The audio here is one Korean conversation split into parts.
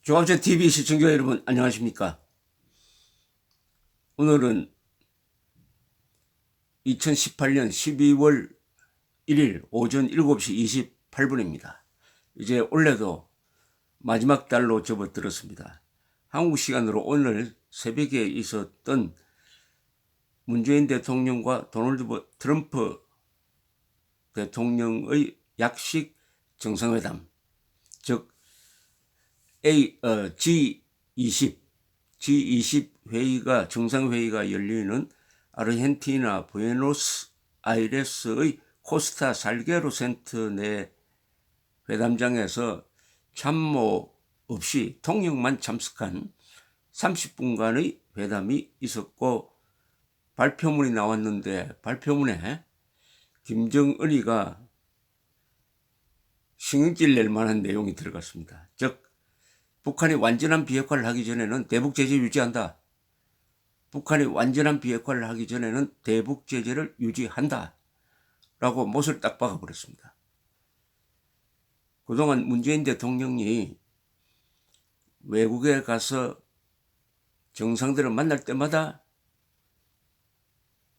종합제 TV 시청자 여러분 안녕하십니까? 오늘은 2018년 12월 1일 오전 7시 28분입니다. 이제 올해도 마지막 달로 접어들었습니다. 한국 시간으로 오늘 새벽에 있었던 문재인 대통령과 도널드 트럼프 대통령의 약식 정상회담, 즉 G20 회의가 정상회의가 열리는 아르헨티나 부에노스아이레스의 코스타 살게로 센터 내 회담장에서 참모 없이 통역만 참석한 30분간의 회담이 있었고, 발표문이 나왔는데 발표문에 김정은이가 신경질 낼 만한 내용이 들어갔습니다. 즉 북한이 완전한 비핵화를 하기 전에는 대북 제재 유지한다. 북한이 완전한 비핵화를 하기 전에는 대북 제재를 유지한다. 라고 못을 딱 박아버렸습니다. 그동안 문재인 대통령이 외국에 가서 정상들을 만날 때마다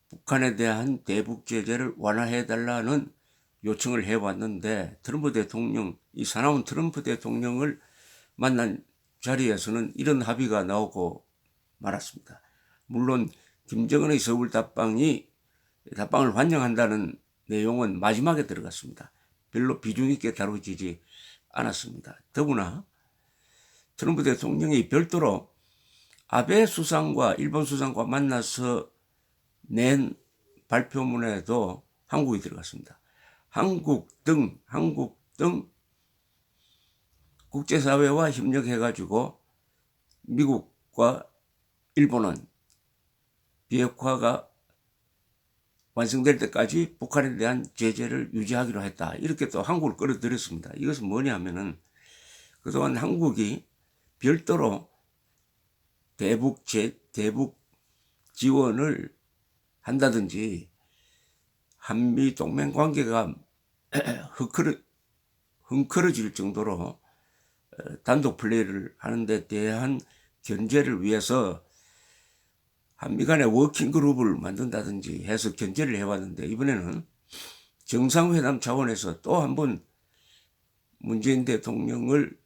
북한에 대한 대북 제재를 완화해달라는 요청을 해왔는데, 트럼프 대통령, 이 사나운 트럼프 대통령을 만난 자리에서는 이런 합의가 나오고 말았습니다. 물론 김정은의 서울 답방을 환영한다는 내용은 마지막에 들어갔습니다. 별로 비중 있게 다루어지지 않았습니다. 더구나 트럼프 대통령이 별도로 아베 수상과 일본 수상과 만나서 낸 발표문에도 한국이 들어갔습니다. 한국 등 국제사회와 협력해가지고 미국과 일본은 비핵화가 완성될 때까지 북한에 대한 제재를 유지하기로 했다. 이렇게 또 한국을 끌어들였습니다. 이것은 뭐냐면은 그동안 한국이 별도로 대북 지원을 한다든지 한미 동맹 관계가 흥크러질 정도로 단독 플레이를 하는 데 대한 견제를 위해서 한미 간의 워킹 그룹을 만든다든지 해서 견제를 해왔는데, 이번에는 정상회담 차원에서 또 한 번 문재인 대통령을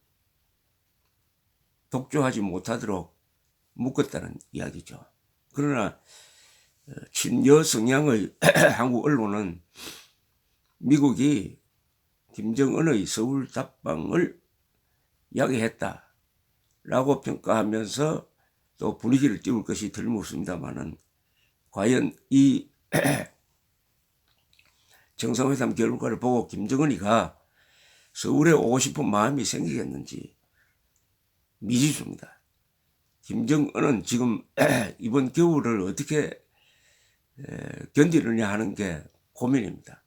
독조하지 못하도록 묶었다는 이야기죠. 그러나 친여 성향의 한국 언론은 미국이 김정은의 서울 답방을 야기했다라고 평가하면서 또 분위기를 띄울 것이 틀림없습니다만은, 과연 이 정상회담 결과를 보고 김정은이가 서울에 오고 싶은 마음이 생기겠는지 미지수입니다. 김정은은 지금 이번 겨울을 어떻게 견디느냐 하는 게 고민입니다.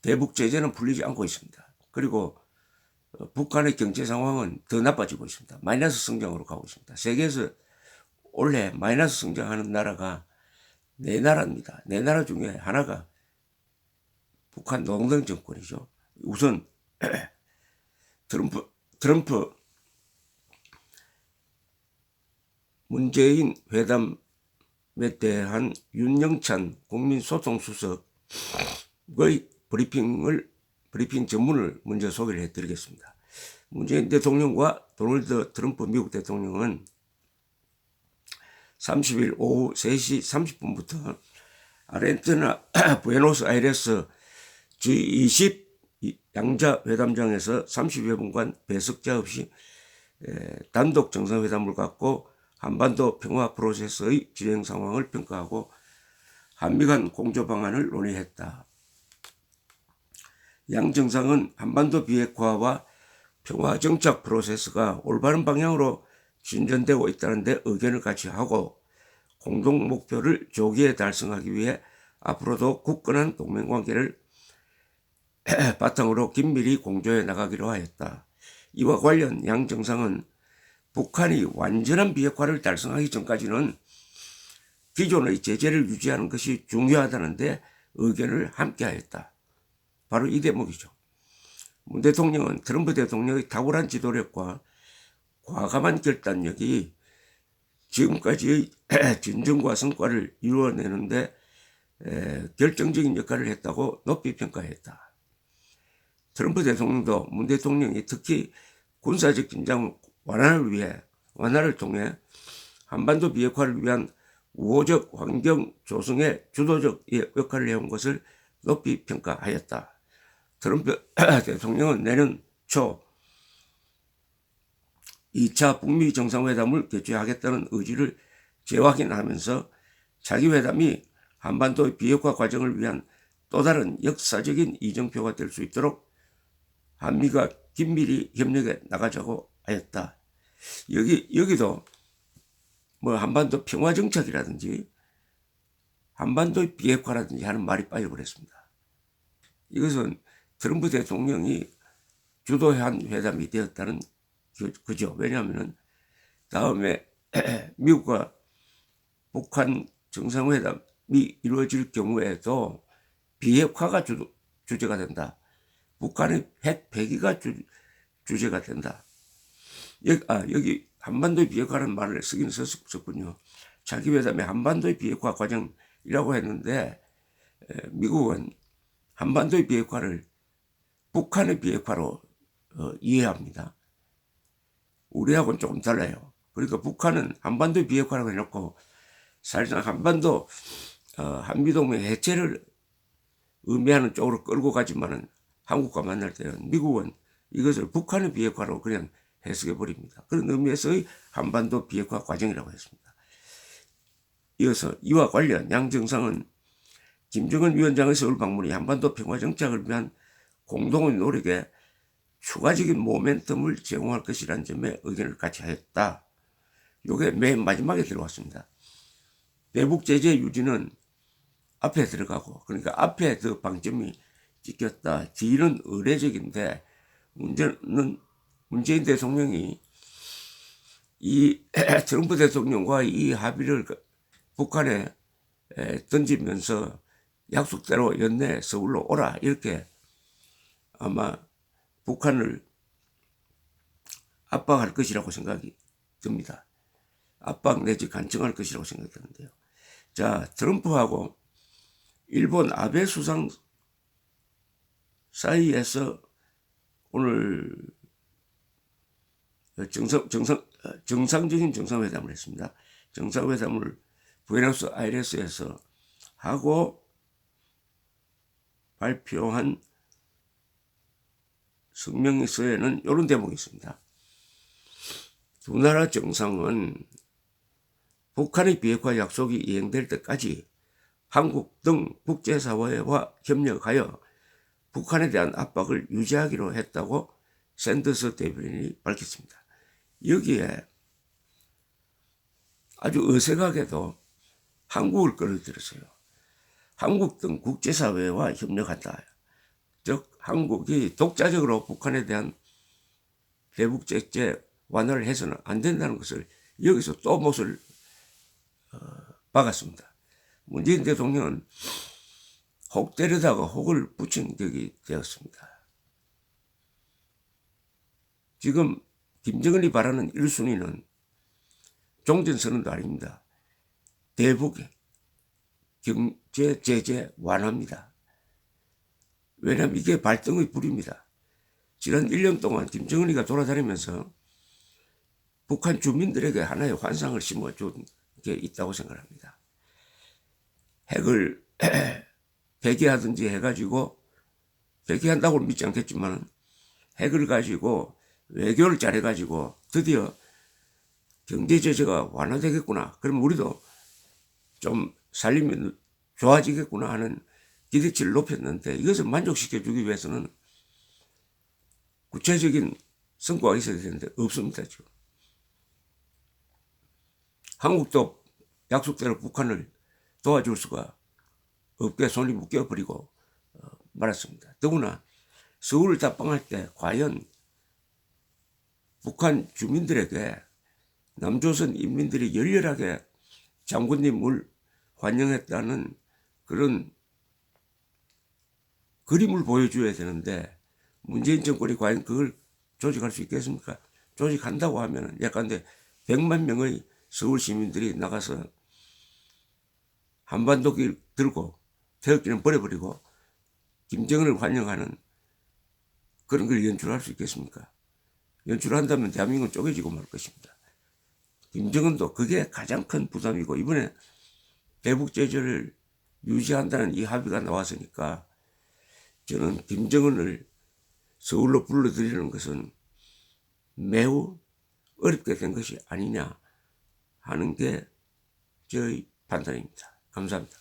대북 제재는 풀리지 않고 있습니다. 그리고 북한의 경제 상황은 더 나빠지고 있습니다. 마이너스 성장으로 가고 있습니다. 세계에서 올해 마이너스 성장하는 나라가 4나라입니다. 4나라 중에 하나가 북한 노동당 정권이죠. 우선 트럼프 문재인 회담에 대한 윤영찬 국민소통수석의 브리핑 전문을 먼저 소개를 해드리겠습니다. 문재인 대통령과 도널드 트럼프 미국 대통령은 30일 오후 3시 30분부터 아르헨티나 부에노스아이레스 G20 양자 회담장에서 30여 분간 배석자 없이 단독 정상회담을 갖고 한반도 평화 프로세스의 진행 상황을 평가하고 한미 간 공조 방안을 논의했다. 양 정상은 한반도 비핵화와 평화 정착 프로세스가 올바른 방향으로 진전되고 있다는 데 의견을 같이 하고, 공동 목표를 조기에 달성하기 위해 앞으로도 굳건한 동맹관계를 바탕으로 긴밀히 공조해 나가기로 하였다. 이와 관련 양 정상은 북한이 완전한 비핵화를 달성하기 전까지는 기존의 제재를 유지하는 것이 중요하다는 데 의견을 함께하였다. 바로 이 대목이죠. 문 대통령은 트럼프 대통령의 탁월한 지도력과 과감한 결단력이 지금까지의 진정과 성과를 이루어내는데 결정적인 역할을 했다고 높이 평가했다. 트럼프 대통령도 문 대통령이 특히 군사적 긴장 완화를 통해 한반도 비핵화를 위한 우호적 환경 조성에 주도적 역할을 해온 것을 높이 평가하였다. 트럼프 대통령은 내년 초 2차 북미 정상회담을 개최하겠다는 의지를 재확인하면서 자기 회담이 한반도의 비핵화 과정을 위한 또 다른 역사적인 이정표가 될 수 있도록 한미가 긴밀히 협력해 나가자고 하였다. 여기도 뭐 한반도 평화정착이라든지 한반도의 비핵화라든지 하는 말이 빠져버렸습니다. 이것은 트럼프 대통령이 주도한 회담이 되었다는 그죠. 왜냐하면 다음에 미국과 북한 정상회담이 이루어질 경우에도 비핵화가 주제가 된다. 북한의 핵 폐기가 주제가 된다. 여기 한반도의 비핵화라는 말을 쓰긴 썼군요. 자기 회담에 한반도의 비핵화 과정이라고 했는데 미국은 한반도의 비핵화를 북한의 비핵화로 이해합니다. 우리하고는 조금 달라요. 그러니까 북한은 한반도의 비핵화라고 해놓고 사실상 한미동맹 해체를 의미하는 쪽으로 끌고 가지만은 한국과 만날 때는 미국은 이것을 북한의 비핵화로 그냥 해석해 버립니다. 그런 의미에서의 한반도 비핵화 과정이라고 했습니다. 이어서 이와 관련 양 정상은 김정은 위원장의 서울 방문이 한반도 평화 정착을 위한 공동의 노력에 추가적인 모멘텀을 제공할 것이라는 점에 의견을 같이 하였다. 이게 맨 마지막에 들어왔습니다. 대북 제재 유지는 앞에 들어가고, 그러니까 앞에 더 방점이 찍혔다. 뒤는 의례적인데 문재인 대통령이 이 트럼프 대통령과 이 합의를 북한에 던지면서 약속대로 연내 서울로 오라 이렇게 아마 북한을 압박할 것이라고 생각이 듭니다. 압박 내지 간청할 것이라고 생각이 드는데요. 자, 트럼프하고 일본 아베 수상 사이에서 오늘 정상적인 정상회담을 했습니다. 정상회담을 부에노스 아이레스에서 하고 발표한 성명서에는 이런 대목이 있습니다. 두 나라 정상은 북한의 비핵화 약속이 이행될 때까지 한국 등 국제사회와 협력하여 북한에 대한 압박을 유지하기로 했다고 샌더스 대변인이 밝혔습니다. 여기에 아주 어색하게도 한국을 끌어들였어요. 한국 등 국제사회와 협력한다. 즉 한국이 독자적으로 북한에 대한 대북 제재 완화를 해서는 안 된다는 것을 여기서 또 못을 박았습니다. 문재인 대통령은 혹 때리다가 혹을 붙인 격이 되었습니다. 지금 김정은이 바라는 1순위는 종전선언도 아닙니다. 대북 경제 제재 완화입니다. 왜냐하면 이게 발등의 불입니다. 지난 1년 동안 김정은이가 돌아다니면서 북한 주민들에게 하나의 환상을 심어준 게 있다고 생각합니다. 핵을 폐기하든지 해가지고, 폐기한다고는 믿지 않겠지만 핵을 가지고 외교를 잘해가지고 드디어 경제 제재가 완화되겠구나. 그럼 우리도 좀 살리면 좋아지겠구나 하는 기대치를 높였는데 이것을 만족시켜주기 위해서는 구체적인 성과가 있어야 되는데 없습니다. 지금. 한국도 약속대로 북한을 도와줄 수가 없게 손이 묶여버리고 말았습니다. 더구나 서울을 답방할 때 과연 북한 주민들에게 남조선 인민들이 열렬하게 장군님을 환영했다는 그런 그림을 보여줘야 되는데 문재인 정권이 과연 그걸 조직할 수 있겠습니까? 조직한다고 하면은 약간데 100만 명의 서울 시민들이 나가서 한반도길 들고 태극기는 버려버리고 김정은을 환영하는 그런 걸 연출할 수 있겠습니까? 연출한다면 대한민국은 쪼개지고 말 것입니다. 김정은도 그게 가장 큰 부담이고, 이번에 대북 제재를 유지한다는 이 합의가 나왔으니까 저는 김정은을 서울로 불러들이는 것은 매우 어렵게 된 것이 아니냐 하는 게 저의 판단입니다. 감사합니다.